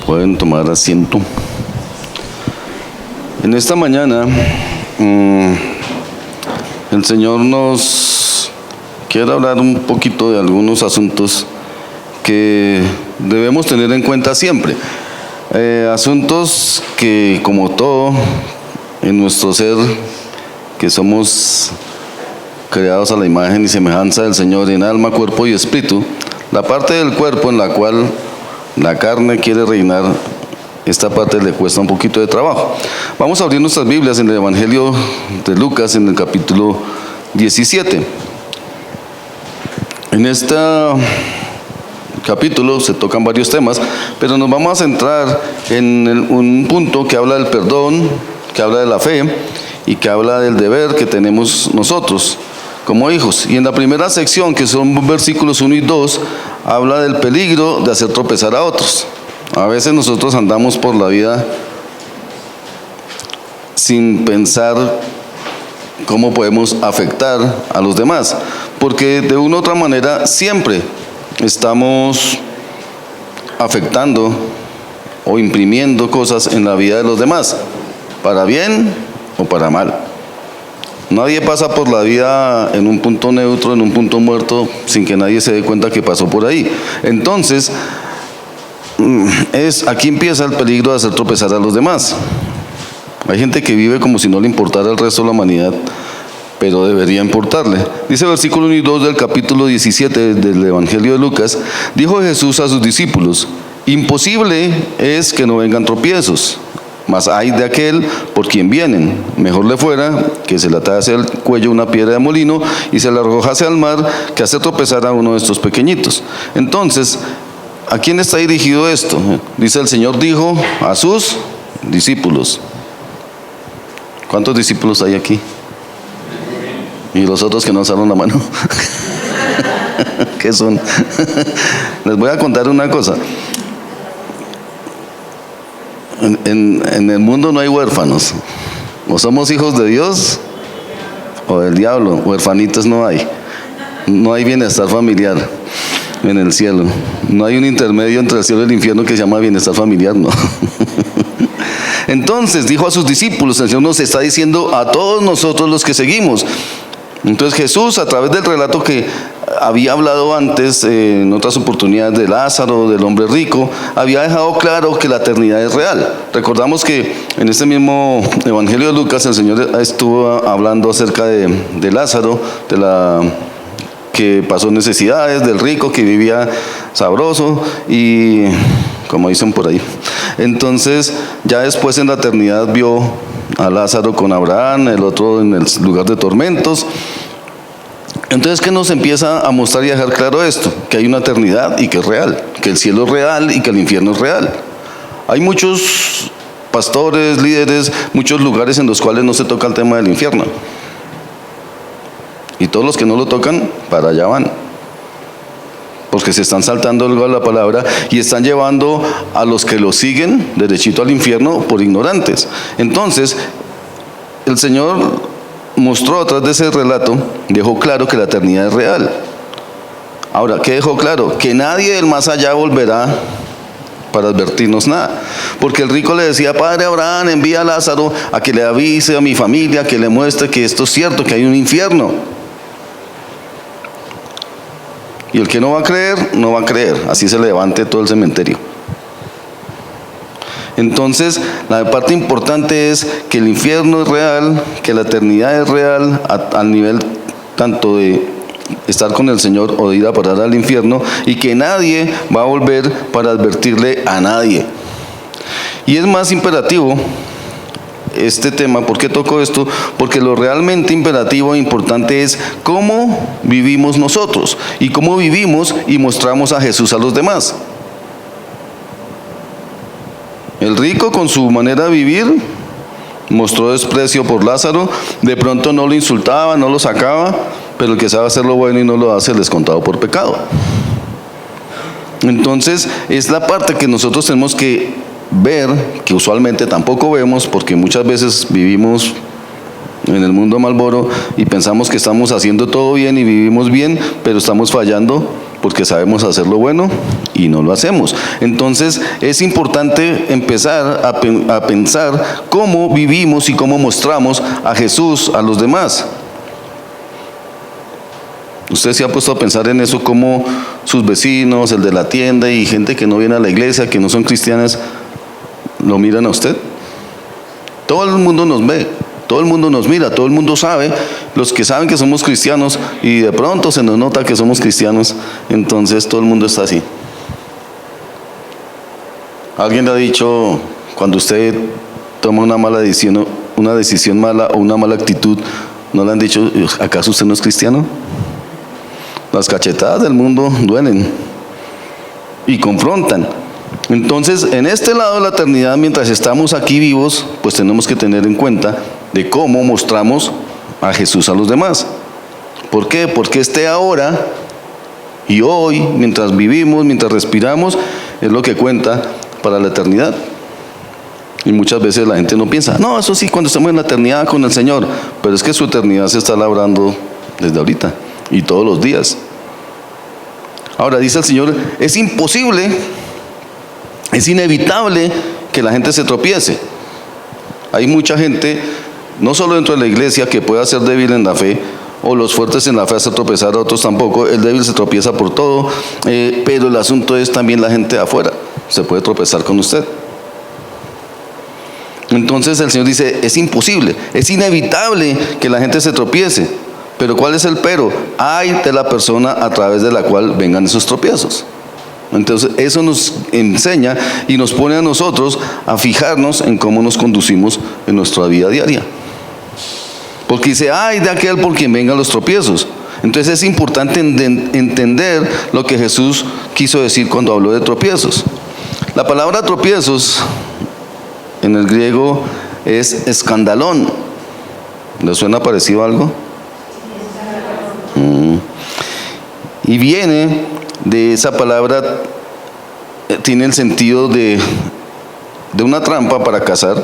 Pueden tomar asiento. En esta mañana el Señor nos quiere hablar un poquito de algunos asuntos que debemos tener en cuenta siempre. Asuntos que, como todo en nuestro ser, que somos creados a la imagen y semejanza del Señor en alma, cuerpo y espíritu, la parte del cuerpo en la cual la carne quiere reinar, esta parte le cuesta un poquito de trabajo. Vamos a abrir nuestras Biblias en el Evangelio de Lucas, en el capítulo 17. En este capítulo se tocan varios temas, pero nos vamos a centrar en un punto que habla del perdón, que habla de la fe y que habla del deber que tenemos nosotros como hijos. Y en la primera sección, que son versículos 1 y 2, habla del peligro de hacer tropezar a otros. A veces nosotros andamos por la vida sin pensar cómo podemos afectar a los demás, porque de una u otra manera siempre estamos afectando o imprimiendo cosas en la vida de los demás, para bien o para mal. Nadie pasa por la vida en un punto neutro, en un punto muerto, sin que nadie se dé cuenta que pasó por ahí. Entonces, aquí empieza el peligro de hacer tropezar a los demás. Hay gente que vive como si no le importara el resto de la humanidad, pero debería importarle. Dice el versículo 1 y 2 del capítulo 17 del Evangelio de Lucas: dijo Jesús a sus discípulos: imposible es que no vengan tropiezos, mas hay de aquel por quien vienen. Mejor le fuera que se le atase al cuello una piedra de molino y se la arrojase al mar, que hacer tropezar a uno de estos pequeñitos. Entonces, ¿a quién está dirigido esto? Dice: el Señor dijo a sus discípulos. ¿Cuántos discípulos hay aquí? Y los otros que no alzaron la mano. ¿Qué son? Les voy a contar una cosa. En el mundo no hay huérfanos. O somos hijos de Dios o del diablo. Huerfanitos no hay. No hay bienestar familiar en el cielo. No hay un intermedio entre el cielo y el infierno que se llama bienestar familiar, no. Entonces dijo a sus discípulos, el Señor nos está diciendo a todos nosotros los que seguimos. Entonces Jesús, a través del relato que había hablado antes en otras oportunidades de Lázaro, del hombre rico, había dejado claro que la eternidad es real. Recordamos que en este mismo Evangelio de Lucas el Señor estuvo hablando acerca de Lázaro, de la que pasó necesidades, del rico que vivía sabroso y como dicen por ahí. Entonces ya después en la eternidad vio a Lázaro con Abraham, el otro en el lugar de tormentos. Entonces, ¿qué nos empieza a mostrar y a dejar claro esto? Que hay una eternidad y que es real, que el cielo es real y que el infierno es real. Hay muchos pastores, líderes, muchos lugares en los cuales no se toca el tema del infierno. Y todos los que no lo tocan, para allá van. Porque se están saltando algo a la palabra y están llevando a los que lo siguen derechito al infierno por ignorantes. Entonces, el Señor mostró a través de ese relato, dejó claro que la eternidad es real. Ahora, ¿qué dejó claro? Que nadie del más allá volverá para advertirnos nada. Porque el rico le decía: Padre Abraham, envía a Lázaro a que le avise a mi familia, que le muestre que esto es cierto, que hay un infierno. Y el que no va a creer, no va a creer. Así se levante todo el cementerio. Entonces, la parte importante es que el infierno es real, que la eternidad es real, al nivel tanto de estar con el Señor o de ir a parar al infierno, y que nadie va a volver para advertirle a nadie. Y es más imperativo este tema. ¿Por qué toco esto? Porque lo realmente imperativo e importante es cómo vivimos nosotros y cómo vivimos y mostramos a Jesús a los demás. El rico, con su manera de vivir, mostró desprecio por Lázaro. De pronto no lo insultaba, no lo sacaba, pero el que sabe hacer lo bueno y no lo hace, le es contado por pecado. Entonces es la parte que nosotros tenemos que ver, que usualmente tampoco vemos, porque muchas veces vivimos en el mundo Malboro y pensamos que estamos haciendo todo bien y vivimos bien, pero estamos fallando porque sabemos hacer lo bueno y no lo hacemos. Entonces es importante empezar a pensar cómo vivimos y cómo mostramos a Jesús a los demás. Usted se ha puesto a pensar en eso, cómo sus vecinos, el de la tienda y gente que no viene a la iglesia, que no son cristianas, lo miran a usted. Todo el mundo nos ve, todo el mundo nos mira, todo el mundo sabe, los que saben que somos cristianos y de pronto se nos nota que somos cristianos, entonces todo el mundo está así. Alguien le ha dicho, cuando usted toma una decisión mala o una mala actitud, ¿no le han dicho, acaso usted no es cristiano? Las cachetadas del mundo duelen y confrontan. Entonces, en este lado de la eternidad, mientras estamos aquí vivos, pues tenemos que tener en cuenta de cómo mostramos a Jesús a los demás. ¿Por qué? Porque ahora y hoy, mientras vivimos, mientras respiramos, es lo que cuenta para la eternidad. Y muchas veces la gente no piensa, no, eso sí, cuando estemos en la eternidad con el Señor, pero es que su eternidad se está labrando desde ahorita y todos los días. Ahora dice el Señor, es imposible, es inevitable que la gente se tropiece. Hay mucha gente, no solo dentro de la iglesia, que pueda ser débil en la fe, o los fuertes en la fe hacen tropezar a otros tampoco. El débil se tropieza por todo, pero el asunto es también la gente de afuera, se puede tropezar con usted. Entonces el Señor dice, es imposible, es inevitable que la gente se tropiece. Pero ¿cuál es el pero? Ay de la persona a través de la cual vengan esos tropiezos. Entonces eso nos enseña y nos pone a nosotros a fijarnos en cómo nos conducimos en nuestra vida diaria. Porque dice, ay de aquel por quien vengan los tropiezos. Entonces es importante entender lo que Jesús quiso decir cuando habló de tropiezos. La palabra tropiezos en el griego es escandalón. ¿Le suena parecido a algo? Y viene de esa palabra, tiene el sentido de una trampa para cazar,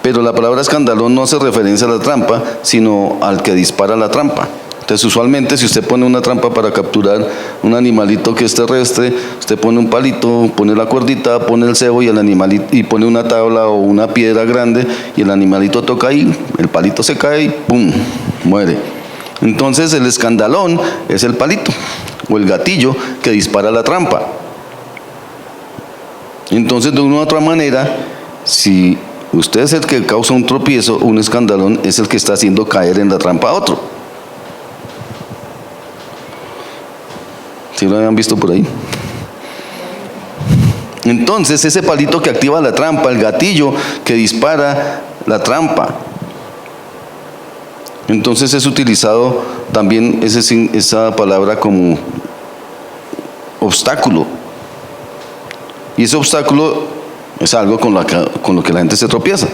pero la palabra escandalón no hace referencia a la trampa, sino al que dispara la trampa. Entonces usualmente si usted pone una trampa para capturar un animalito que es terrestre, usted pone un palito, pone la cuerdita, pone el cebo y el animalito, y pone una tabla o una piedra grande y el animalito toca ahí, el palito se cae y ¡pum!, muere. Entonces el escandalón es el palito o el gatillo que dispara la trampa. Entonces de una u otra manera, si usted es el que causa un tropiezo, un escandalón es el que está haciendo caer en la trampa a otro. ¿Sí lo habían visto por ahí? Entonces ese palito que activa la trampa, el gatillo que dispara la trampa, entonces es utilizado también esa palabra como obstáculo. Y ese obstáculo es algo con lo que la gente se tropieza.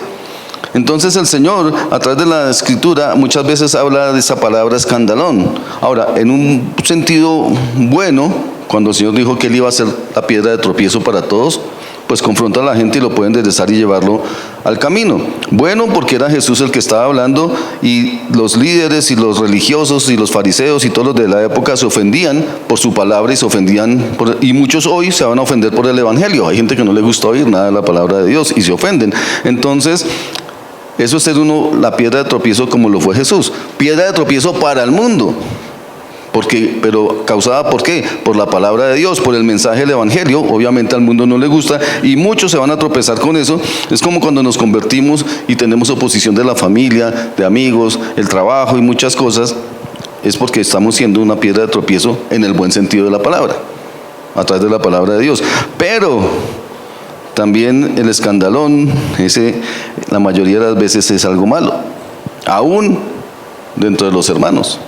Entonces el Señor, a través de la Escritura, muchas veces habla de esa palabra escandalón. Ahora, en un sentido bueno, cuando el Señor dijo que Él iba a ser la piedra de tropiezo para todos, pues confronta a la gente y lo pueden enderezar y llevarlo al camino. Bueno, porque era Jesús el que estaba hablando y los líderes y los religiosos y los fariseos y todos los de la época se ofendían por su palabra y se ofendían y muchos hoy se van a ofender por el evangelio. Hay gente que no le gusta oír nada de la palabra de Dios y se ofenden. Entonces, eso es ser la piedra de tropiezo como lo fue Jesús. Piedra de tropiezo para el mundo. Pero causada ¿por qué? Por la palabra de Dios, por el mensaje del evangelio. Obviamente al mundo no le gusta y muchos se van a tropezar con eso. Es como cuando nos convertimos y tenemos oposición de la familia, de amigos, el trabajo y muchas cosas. Es porque estamos siendo una piedra de tropiezo en el buen sentido de la palabra, a través de la palabra de Dios. Pero también el escandalón, la mayoría de las veces es algo malo, aún dentro de los hermanos.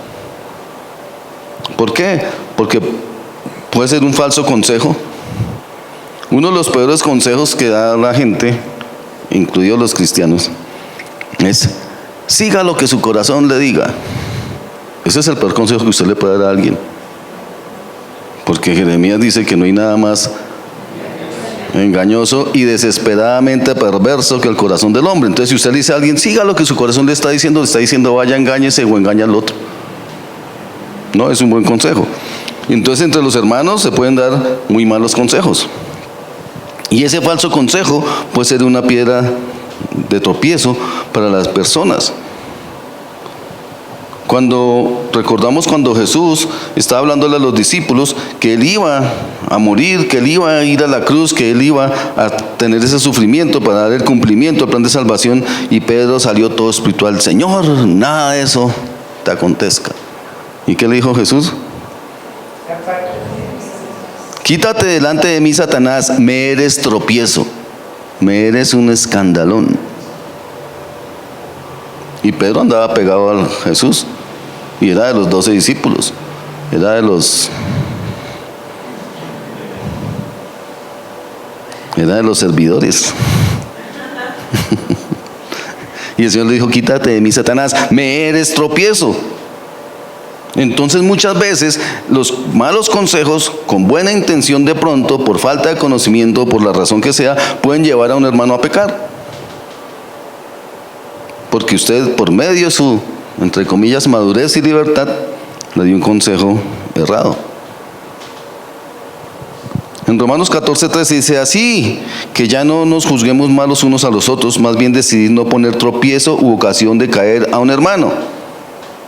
¿Por qué? Porque puede ser un falso consejo. Uno de los peores consejos que da la gente, incluidos los cristianos, es siga lo que su corazón le diga. Ese es el peor consejo que usted le puede dar a alguien, porque Jeremías dice que no hay nada más engañoso y desesperadamente perverso que el corazón del hombre. Entonces si usted le dice a alguien siga lo que su corazón le está diciendo vaya engáñese o engaña al otro. No es un buen consejo. Entonces entre los hermanos se pueden dar muy malos consejos. Y ese falso consejo puede ser una piedra de tropiezo para las personas. Recordamos cuando Jesús estaba hablándole a los discípulos que Él iba a morir, que Él iba a ir a la cruz, que Él iba a tener ese sufrimiento para dar el cumplimiento al plan de salvación, y Pedro salió todo espiritual: Señor, nada de eso te acontezca. ¿Y qué le dijo Jesús? Quítate delante de mí, Satanás, me eres tropiezo, me eres un escandalón. Y Pedro andaba pegado a Jesús, y era de los 12 discípulos, era de los servidores. Y el Señor le dijo: quítate de mí, Satanás, me eres tropiezo. Entonces muchas veces los malos consejos, con buena intención, de pronto, por falta de conocimiento, por la razón que sea, pueden llevar a un hermano a pecar. Porque usted, por medio de su, entre comillas, madurez y libertad, le dio un consejo errado. En Romanos 14:13 dice: así que ya no nos juzguemos mal los unos a los otros, más bien decidid no poner tropiezo u ocasión de caer a un hermano.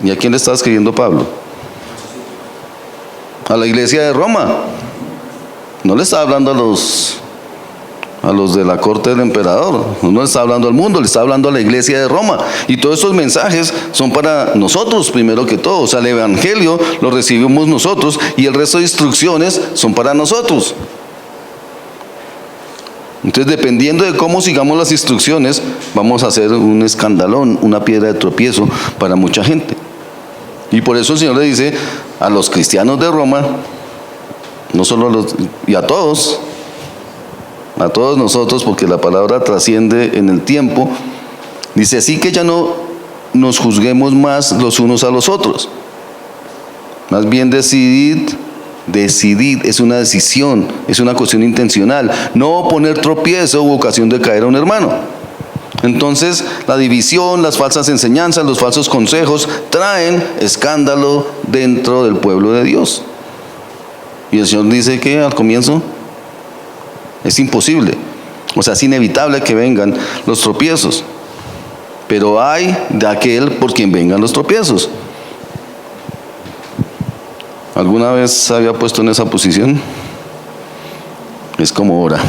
¿Y a quién le está escribiendo Pablo? A la iglesia de Roma. No le está hablando a los de la corte del emperador, no le está hablando al mundo, le está hablando a la iglesia de Roma. Y todos estos mensajes son para nosotros primero que todo. O sea, el evangelio lo recibimos nosotros, y el resto de instrucciones son para nosotros. Entonces, dependiendo de cómo sigamos las instrucciones, vamos a hacer un escandalón, una piedra de tropiezo para mucha gente. Y por eso el Señor le dice a los cristianos de Roma, no solo y a todos nosotros, porque la palabra trasciende en el tiempo, dice: así que ya no nos juzguemos más los unos a los otros, más bien decidid, es una decisión, es una cuestión intencional, no poner tropiezo u ocasión de caer a un hermano. Entonces, la división, las falsas enseñanzas, los falsos consejos traen escándalo dentro del pueblo de Dios. Y el Señor dice que al comienzo es imposible, o sea, es inevitable que vengan los tropiezos, pero hay de aquel por quien vengan los tropiezos. ¿Alguna vez se había puesto en esa posición? Es como ahora.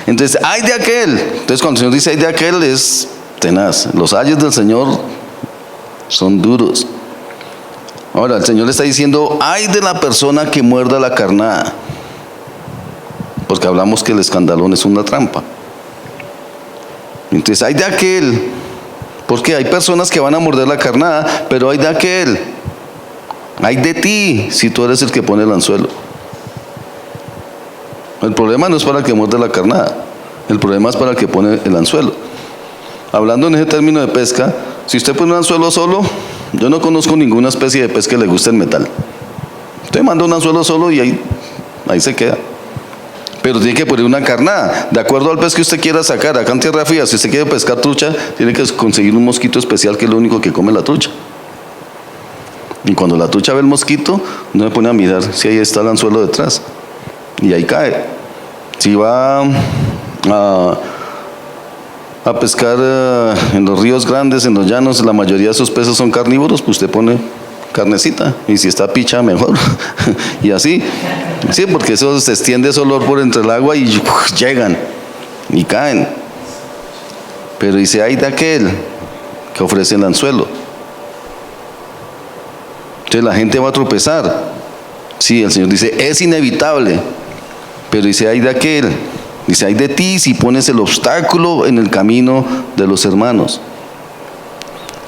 Entonces, hay de aquel. Entonces, cuando el Señor dice hay de aquel, es tenaz. Los ayes del Señor son duros. Ahora, el Señor le está diciendo: hay de la persona que muerda la carnada. Porque hablamos que el escandalón es una trampa. Entonces, hay de aquel. Porque hay personas que van a morder la carnada, pero hay de aquel. Hay de ti si tú eres el que pone el anzuelo. El problema no es para el que muerde la carnada, el problema es para el que pone el anzuelo. Hablando en ese término de pesca, si usted pone un anzuelo solo, yo no conozco ninguna especie de pez que le guste el metal. Usted manda un anzuelo solo y ahí se queda. Pero tiene que poner una carnada, de acuerdo al pez que usted quiera sacar. Acá en tierra fría, si usted quiere pescar trucha, tiene que conseguir un mosquito especial, que es lo único que come la trucha. Y cuando la trucha ve el mosquito, no se pone a mirar si ahí está el anzuelo detrás, y ahí cae. Si va a pescar en los ríos grandes, en los llanos, la mayoría de esos peces son carnívoros, pues usted pone carnecita, y si está picha, mejor. Y así, sí, porque eso se extiende ese olor por entre el agua y llegan y caen. Pero dice: hay de aquel que ofrece el anzuelo. Entonces la gente va a tropezar. Sí, el Señor dice: es inevitable. Pero dice: hay de aquel, dice: hay de ti si pones el obstáculo en el camino de los hermanos.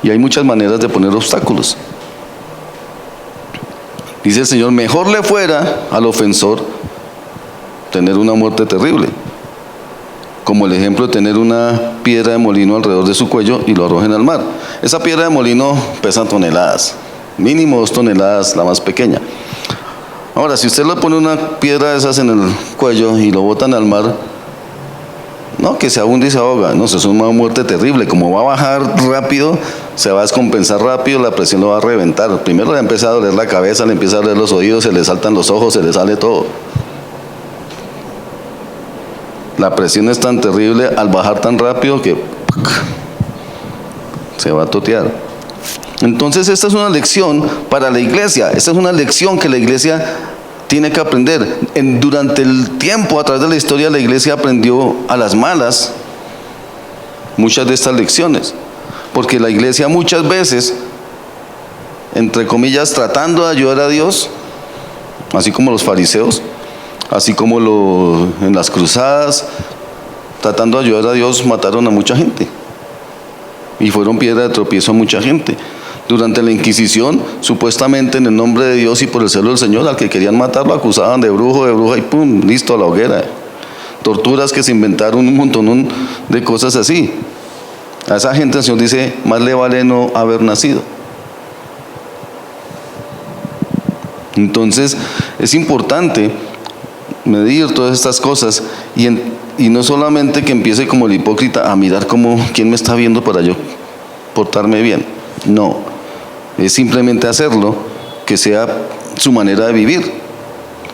Y hay muchas maneras de poner obstáculos. Dice el Señor: mejor le fuera al ofensor tener una muerte terrible, como el ejemplo de tener una piedra de molino alrededor de su cuello y lo arrojen al mar. Esa piedra de molino pesa toneladas, mínimo 2 toneladas, la más pequeña. Ahora, si usted le pone una piedra de esas en el cuello y lo botan al mar, No, que se hunde y se ahoga. No, eso es una muerte terrible. Como va a bajar rápido, se va a descompensar rápido, la presión lo va a reventar. Primero le empieza a doler la cabeza, le empieza a doler los oídos, se le saltan los ojos, se le sale todo. La presión es tan terrible al bajar tan rápido que se va a totear. Entonces esta es una lección para la iglesia. Esta es una lección que la iglesia tiene que aprender. Durante el tiempo, a través de la historia, la iglesia aprendió a las malas muchas de estas lecciones. Porque la iglesia muchas veces, entre comillas, tratando de ayudar a Dios, así como los fariseos, así como en las cruzadas, tratando de ayudar a Dios, mataron a mucha gente. Y fueron piedra de tropiezo a mucha gente. Durante la Inquisición, supuestamente en el nombre de Dios y por el celo del Señor, al que querían matar lo acusaban de bruja y pum, listo, a la hoguera. Torturas que se inventaron, un montón de cosas así. A esa gente el Señor dice, más le vale no haber nacido. Entonces, es importante medir todas estas cosas y no solamente que empiece como el hipócrita a mirar quién me está viendo para yo portarme bien. No, es simplemente hacerlo, que sea su manera de vivir,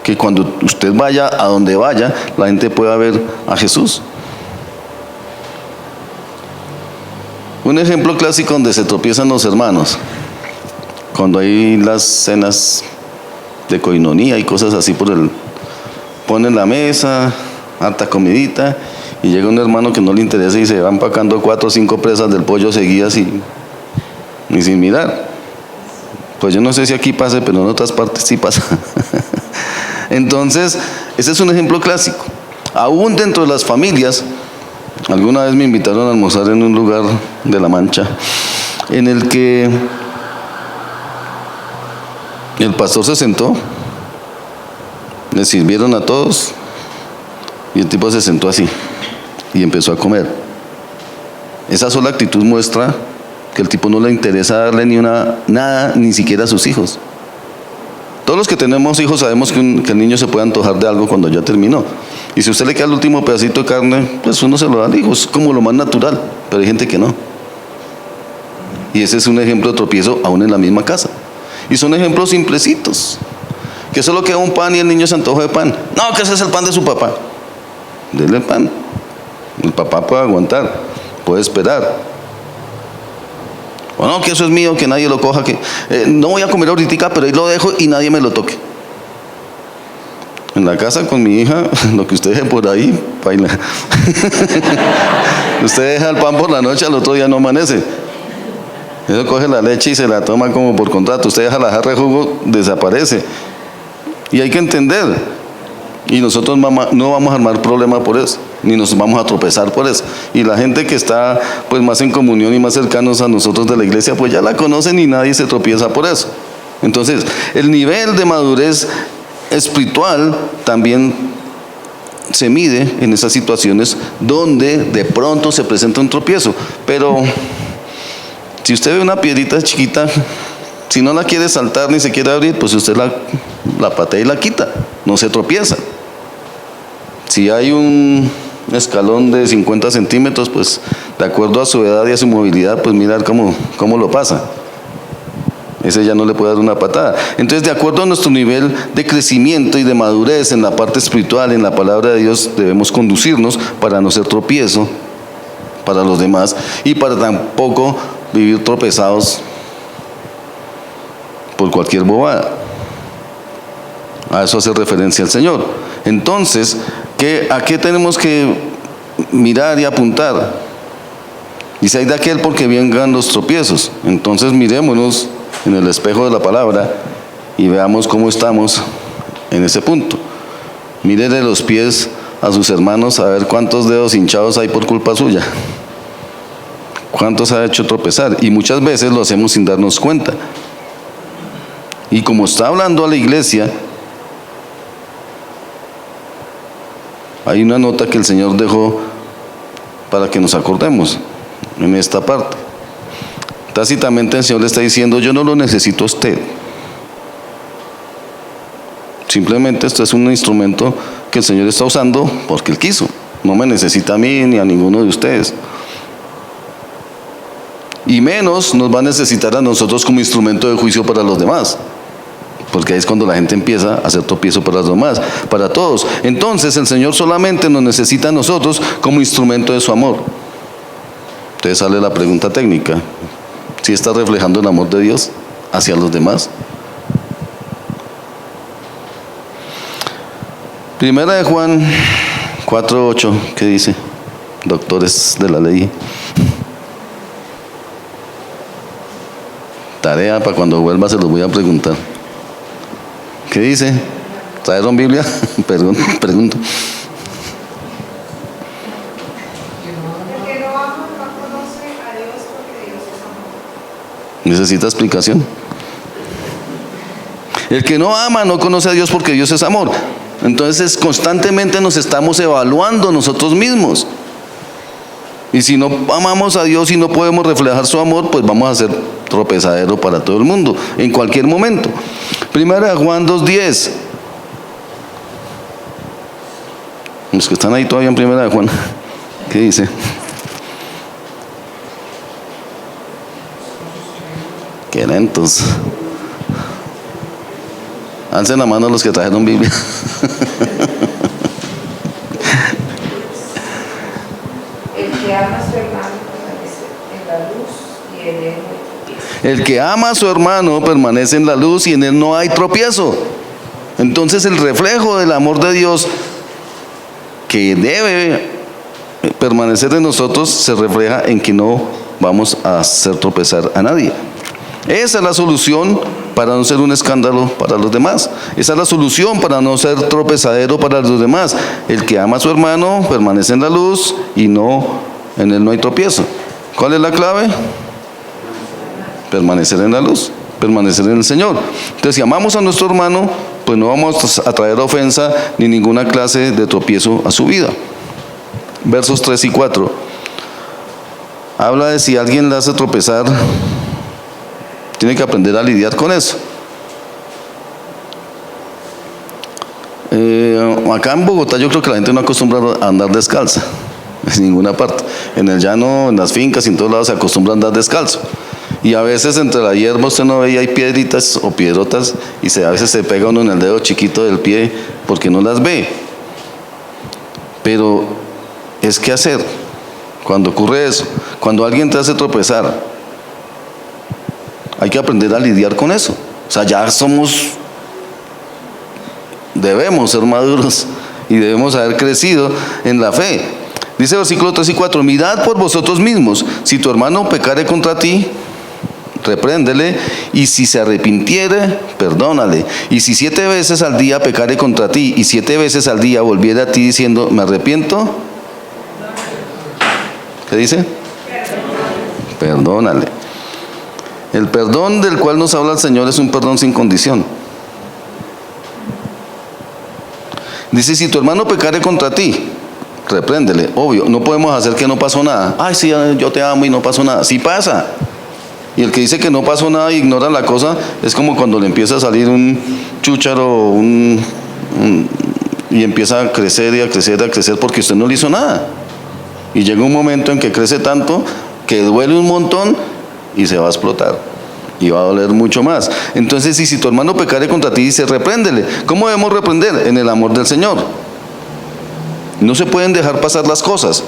que cuando usted vaya a donde vaya, la gente pueda ver a Jesús. Un ejemplo clásico donde se tropiezan los hermanos, cuando hay las cenas de coinonía y cosas así ponen la mesa, harta comidita, y llega un hermano que no le interesa y se va empacando 4 o 5 presas del pollo seguidas y sin mirar. Pues yo no sé si aquí pase, pero en otras partes sí pasa. Entonces, ese es un ejemplo clásico. Aún dentro de las familias, alguna vez me invitaron a almorzar en un lugar de La Mancha, en el que el pastor se sentó, le sirvieron a todos, y el tipo se sentó así, y empezó a comer. Esa sola actitud muestra que el tipo no le interesa darle nada, ni siquiera a sus hijos. Todos los que tenemos hijos sabemos que el niño se puede antojar de algo cuando ya terminó. Y si a usted le queda el último pedacito de carne, pues uno se lo da al hijo, es como lo más natural, pero hay gente que no. Y ese es un ejemplo de tropiezo aún en la misma casa. Y son ejemplos simplecitos, que solo queda un pan y el niño se antoja de pan. No, que ese es el pan de su papá. Dele el pan. El papá puede aguantar, puede esperar. O no, que eso es mío, que nadie lo coja, que no voy a comer ahorita, pero ahí lo dejo y nadie me lo toque. En la casa con mi hija, lo que usted deje por ahí, baila. Usted deja el pan por la noche, al otro día no amanece. Eso coge la leche y se la toma como por contrato. Usted deja la jarra de jugo, desaparece. Y hay que entender. Y nosotros no vamos a armar problema por eso, ni nos vamos a tropezar por eso. Y la gente que está pues más en comunión y más cercanos a nosotros de la iglesia, pues ya la conocen y nadie se tropieza por eso. Entonces, el nivel de madurez espiritual también se mide en esas situaciones donde de pronto se presenta un tropiezo. Pero si usted ve una piedrita chiquita, si no la quiere saltar ni se quiere abrir, pues usted la patea y la quita, no se tropieza. Si hay un escalón de 50 centímetros, pues de acuerdo a su edad y a su movilidad, pues mirar cómo lo pasa. Ese ya no le puede dar una patada. Entonces, de acuerdo a nuestro nivel de crecimiento y de madurez en la parte espiritual, en la palabra de Dios, debemos conducirnos para no ser tropiezo para los demás y para tampoco vivir tropezados por cualquier bobada. A eso hace referencia el Señor. Entonces, ¿a qué tenemos que mirar y apuntar? Dice, hay de aquel porque vengan los tropiezos. Entonces mirémonos en el espejo de la palabra y veamos cómo estamos en ese punto. Mírele los pies a sus hermanos a ver cuántos dedos hinchados hay por culpa suya. ¿Cuántos ha hecho tropezar? Y muchas veces lo hacemos sin darnos cuenta. Y como está hablando a la iglesia, hay una nota que el Señor dejó para que nos acordemos en esta parte. Tácitamente el Señor le está diciendo, yo no lo necesito a usted. Simplemente esto es un instrumento que el Señor está usando porque Él quiso. No me necesita a mí ni a ninguno de ustedes. Y menos nos va a necesitar a nosotros como instrumento de juicio para los demás. Porque ahí es cuando la gente empieza a hacer tropiezo para los demás, para todos. Entonces el Señor solamente nos necesita a nosotros como instrumento de su amor. Entonces sale la pregunta técnica: ¿sí está reflejando el amor de Dios hacia los demás? Primera de Juan 4:8, ¿qué dice? Doctores de la ley. Tarea para cuando vuelva, se los voy a preguntar. ¿Qué dice? ¿Trajeron Biblia? Perdón, pregunto. ¿Necesita explicación? El que no ama no conoce a Dios porque Dios es amor. Entonces constantemente nos estamos evaluando nosotros mismos. Y si no amamos a Dios y no podemos reflejar su amor, pues vamos a ser tropezadero para todo el mundo, en cualquier momento. Primera de Juan 2:10. Los que están ahí todavía en Primera de Juan, ¿qué dice? Qué lentos. Alcen la mano los que trajeron Biblia. El que ama a su hermano permanece en la luz y en él no hay tropiezo. Entonces el reflejo del amor de Dios que debe permanecer en nosotros se refleja en que no vamos a hacer tropezar a nadie. Esa es la solución para no ser un escándalo para los demás. Esa es la solución para no ser tropezadero para los demás. El que ama a su hermano permanece en la luz y en él no hay tropiezo. ¿Cuál es la clave? Permanecer en la luz, permanecer en el Señor. Entonces, si amamos a nuestro hermano, pues no vamos a traer ofensa ni ninguna clase de tropiezo a su vida. Versos 3 y 4. Habla de si alguien le hace tropezar, tiene que aprender a lidiar con eso. Acá en Bogotá yo creo que la gente no acostumbra a andar descalza, en ninguna parte. En el llano, en las fincas, en todos lados se acostumbra a andar descalzo. Y a veces entre la hierba usted no ve y hay piedritas o piedrotas y a veces se pega uno en el dedo chiquito del pie porque no las ve. Pero es que hacer cuando ocurre eso, cuando alguien te hace tropezar, hay que aprender a lidiar con eso. O sea, ya debemos ser maduros y debemos haber crecido en la fe. Dice versículo 3 y 4, mirad por vosotros mismos, si tu hermano pecare contra ti, repréndele, y si se arrepintiere, perdónale. Y si 7 veces al día pecare contra ti, y 7 veces al día volviere a ti diciendo, me arrepiento, ¿qué dice? Perdónale. El perdón del cual nos habla el Señor es un perdón sin condición. Dice, si tu hermano pecare contra ti, repréndele. Obvio, no podemos hacer que no pasó nada. Ay, sí, yo te amo y no pasó nada. Sí pasa. Y el que dice que no pasó nada y ignora la cosa, es como cuando le empieza a salir un chúcharo y empieza a crecer y a crecer y a crecer porque usted no le hizo nada. Y llega un momento en que crece tanto que duele un montón y se va a explotar. Y va a doler mucho más. Entonces, si tu hermano pecare contra ti, dice, repréndele. ¿Cómo debemos reprender? En el amor del Señor. No se pueden dejar pasar las cosas.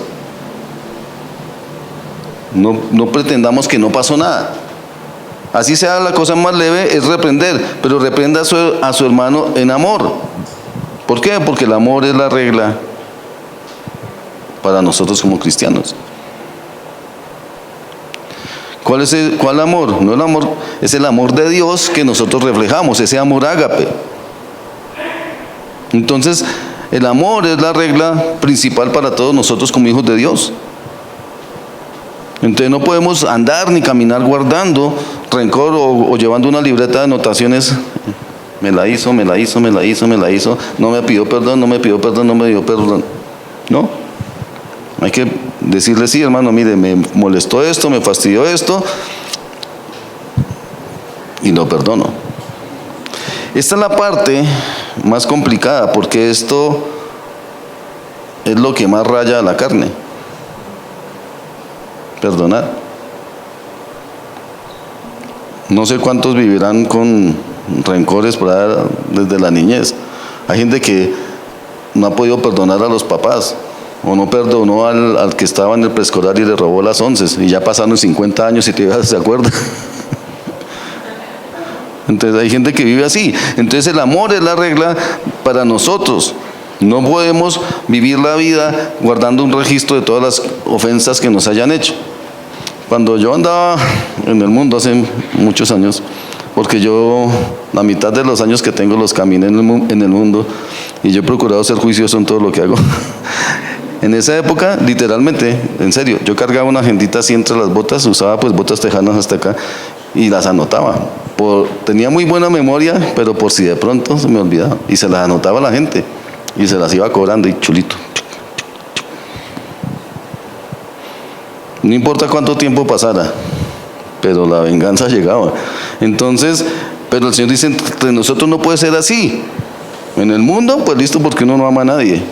No pretendamos que no pasó nada. Así sea la cosa más leve, es reprender, pero reprenda a su hermano en amor. ¿Por qué? Porque el amor es la regla para nosotros como cristianos. ¿Cuál amor? No el amor, es el amor de Dios que nosotros reflejamos, ese amor ágape. Entonces, el amor es la regla principal para todos nosotros como hijos de Dios. Entonces no podemos andar ni caminar guardando rencor o llevando una libreta de anotaciones. Me la hizo, no me pidió perdón, no me dio perdón. No. Hay que decirle, sí, hermano, mire, me molestó esto, me fastidió esto, y lo perdono. Esta es la parte más complicada, porque esto es lo que más raya a la carne. Perdonar. No sé cuántos vivirán con rencores por ahí desde la niñez. Hay gente que no ha podido perdonar a los papás, o no perdonó al que estaba en el preescolar y le robó las onces, y ya pasaron 50 años y todavía se acuerda. Entonces hay gente que vive así. Entonces el amor es la regla para nosotros. No podemos vivir la vida guardando un registro de todas las ofensas que nos hayan hecho. Cuando yo andaba en el mundo hace muchos años, porque yo la mitad de los años que tengo los caminé en el mundo, y yo he procurado ser juicioso en todo lo que hago. En esa época, literalmente, en serio, yo cargaba una agendita así entre las botas, usaba pues botas tejanas hasta acá, y las anotaba. Tenía muy buena memoria, pero por si de pronto se me olvidaba, y se las anotaba a la gente, y se las iba cobrando, y chulito. No importa cuánto tiempo pasara, pero la venganza llegaba. Entonces, pero el Señor dice, entre nosotros no puede ser así. En el mundo, pues listo, porque uno no ama a nadie.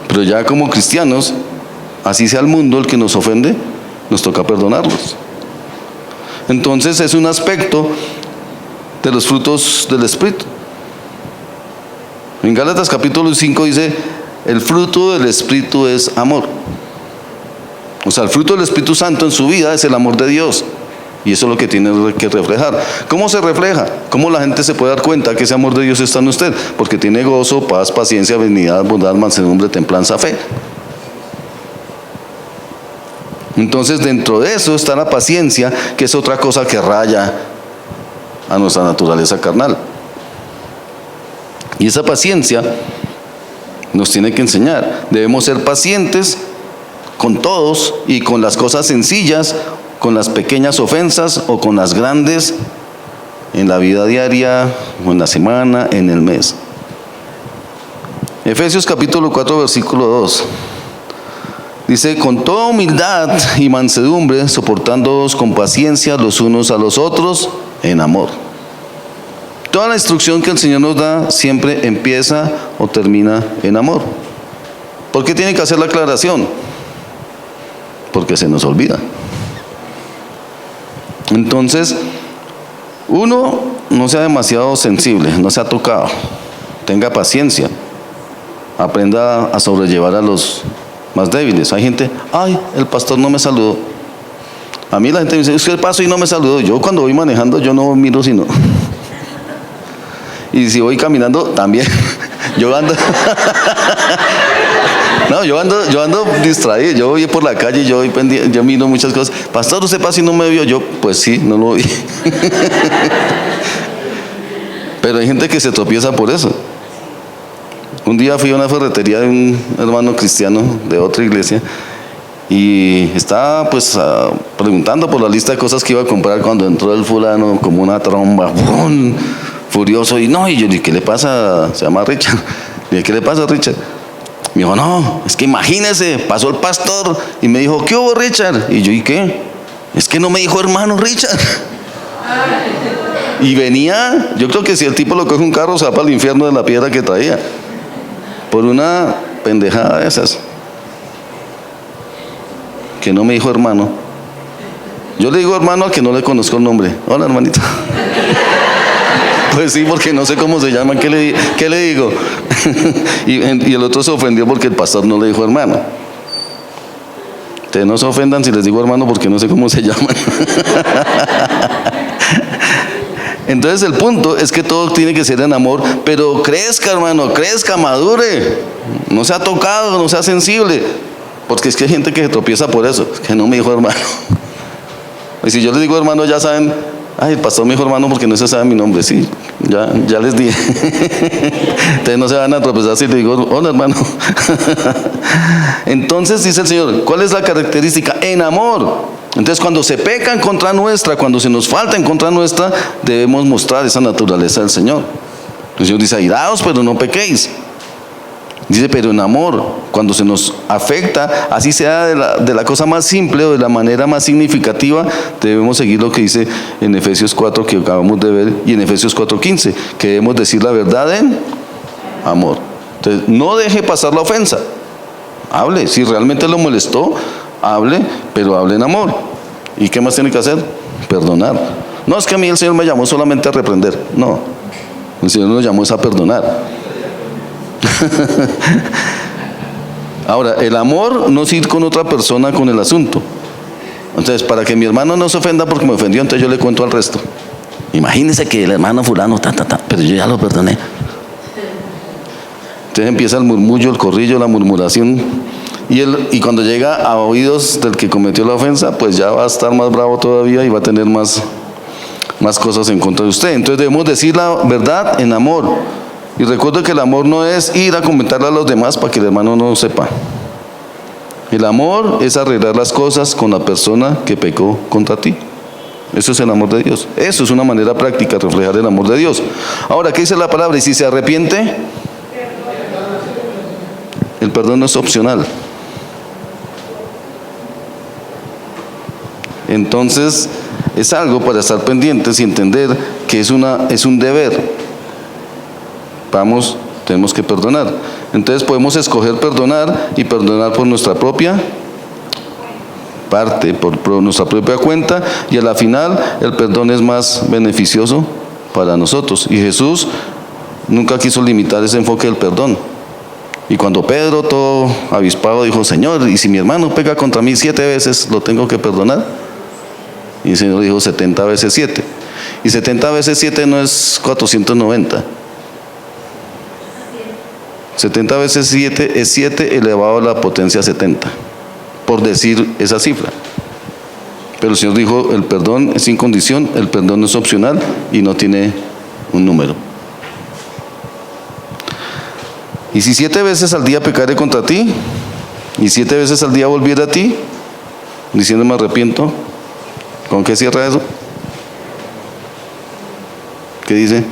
Pero ya como cristianos, así sea el mundo el que nos ofende, nos toca perdonarlos. Entonces es un aspecto de los frutos del Espíritu. En Gálatas capítulo 5 dice, el fruto del Espíritu es amor. O sea, el fruto del Espíritu Santo en su vida es el amor de Dios. Y eso es lo que tiene que reflejar. ¿Cómo se refleja? ¿Cómo la gente se puede dar cuenta que ese amor de Dios está en usted? Porque tiene gozo, paz, paciencia, benignidad, bondad, mansedumbre, templanza, fe. Entonces dentro de eso está la paciencia, que es otra cosa que raya a nuestra naturaleza carnal. Y esa paciencia nos tiene que enseñar. Debemos ser pacientes con todos y con las cosas sencillas, con las pequeñas ofensas o con las grandes, en la vida diaria, o en la semana, en el mes. Efesios capítulo 4 versículo 2 dice, con toda humildad y mansedumbre, soportándoos con paciencia los unos a los otros en amor. Toda la instrucción que el Señor nos da siempre empieza o termina en amor. ¿Por qué tiene que hacer la aclaración? Porque se nos olvida. Entonces, uno, no sea demasiado sensible, no sea tocado, tenga paciencia, aprenda a sobrellevar a los más débiles. Hay gente, ay, el pastor no me saludó. A mí la gente me dice, usted pasó y no me saludó. Yo cuando voy manejando, yo no miro sino. Y si voy caminando, también. Yo ando. No, yo ando distraído. Yo voy por la calle, yo voy pendiente, yo miro muchas cosas. Pastor, usted pasa y no me vio. Yo, pues sí, no lo vi. Pero hay gente que se tropieza por eso. Un día fui a una ferretería de un hermano cristiano de otra iglesia y estaba pues preguntando por la lista de cosas que iba a comprar cuando entró el fulano como una tromba, ¡brum!, furioso. Y yo dije, ¿qué le pasa? Se llama Richard. Le dije, ¿qué le pasa, Richard? Me dijo, no, es que imagínese, pasó el pastor y me dijo, ¿qué hubo, Richard? Y yo, ¿y qué? Es que no me dijo hermano Richard. Y venía, yo creo que si el tipo lo coge un carro se va para el infierno de la piedra que traía. Por una pendejada de esas. Que no me dijo hermano. Yo le digo hermano al que no le conozco el nombre. Hola, hermanito. Pues sí, porque no sé cómo se llaman. ¿Qué le digo? Y el otro se ofendió porque el pastor no le dijo hermano. Ustedes no se ofendan si les digo hermano porque no sé cómo se llaman. Entonces el punto es que todo tiene que ser en amor, pero crezca, hermano, crezca, madure, no sea tocado, no sea sensible, porque es que hay gente que se tropieza por eso, es que no me dijo hermano. Y si yo les digo hermano, ya saben, ay, el pastor me dijo hermano porque no se sabe mi nombre. Sí, ya les dije. Ustedes no se van a tropezar si le digo hola, hermano. Entonces dice el Señor, ¿cuál es la característica? En amor. Entonces cuando se peca en contra nuestra, cuando se nos falta en contra nuestra, debemos mostrar esa naturaleza del Señor. El Señor dice, airaos, pero no pequéis. Dice, pero en amor, cuando se nos afecta, así sea de la cosa más simple o de la manera más significativa, debemos seguir lo que dice en Efesios 4 que acabamos de ver y en Efesios 4:15, que debemos decir la verdad en amor. Entonces, no deje pasar la ofensa. hable. Si realmente lo molestó, hable, pero hable en amor. ¿Y qué más tiene que hacer? Perdonar. No, es que a mí el Señor me llamó solamente a reprender. No, el Señor nos llamó es a perdonar. Ahora, el amor no es ir con otra persona con el asunto. Entonces, para que mi hermano no se ofenda porque me ofendió, entonces yo le cuento al resto. Imagínense que el hermano fulano, pero yo ya lo perdoné. Entonces empieza el murmullo, el corrillo, la murmuración. Y cuando llega a oídos del que cometió la ofensa, pues ya va a estar más bravo todavía y va a tener más cosas en contra de usted. Entonces debemos decir la verdad en amor. Y recuerdo que el amor no es ir a comentarle a los demás para que el hermano no sepa. El amor es arreglar las cosas con la persona que pecó contra ti. Eso es el amor de Dios. Eso es una manera práctica de reflejar el amor de Dios. Ahora, ¿qué dice la palabra? Y si se arrepiente, el perdón no es opcional. Entonces, es algo para estar pendientes y entender que es un deber. Tenemos que perdonar. Entonces podemos escoger perdonar y perdonar por nuestra propia parte, por nuestra propia cuenta, y a la final el perdón es más beneficioso para nosotros. Y Jesús nunca quiso limitar ese enfoque del perdón. Y cuando Pedro, todo avispado, dijo: Señor, ¿y si mi hermano pega contra mí 7 veces, lo tengo que perdonar? Y el Señor dijo 70 veces 7. Y 70 veces 7 no es 490. 70 veces 7 es 7 elevado a la potencia 70, por decir esa cifra. Pero el Señor dijo: el perdón es sin condición, el perdón es opcional y no tiene un número. Y si 7 veces al día pecare contra ti, y 7 veces al día volviera a ti, diciendo me arrepiento, ¿con qué cierra eso? ¿Qué dice?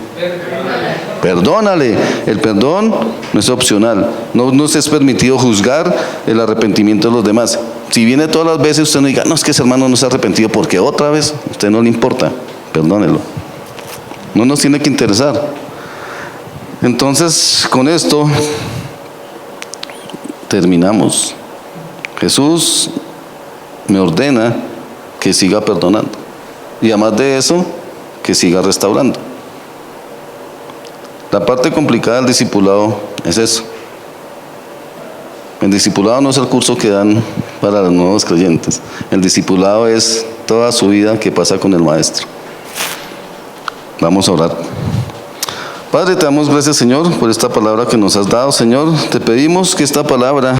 Perdónale. El perdón no es opcional. No nos es permitido juzgar el arrepentimiento de los demás. Si viene todas las veces, usted no diga: no, es que ese hermano no se ha arrepentido porque otra vez. A usted no le importa, perdónelo. No nos tiene que interesar. Entonces, con esto terminamos. Jesús me ordena que siga perdonando, y además de eso, que siga restaurando. La parte complicada del discipulado es eso. El discipulado no es el curso que dan para los nuevos creyentes. El discipulado es toda su vida que pasa con el maestro. Vamos a orar. Padre, te damos gracias, Señor, por esta palabra que nos has dado, Señor. Te pedimos que esta palabra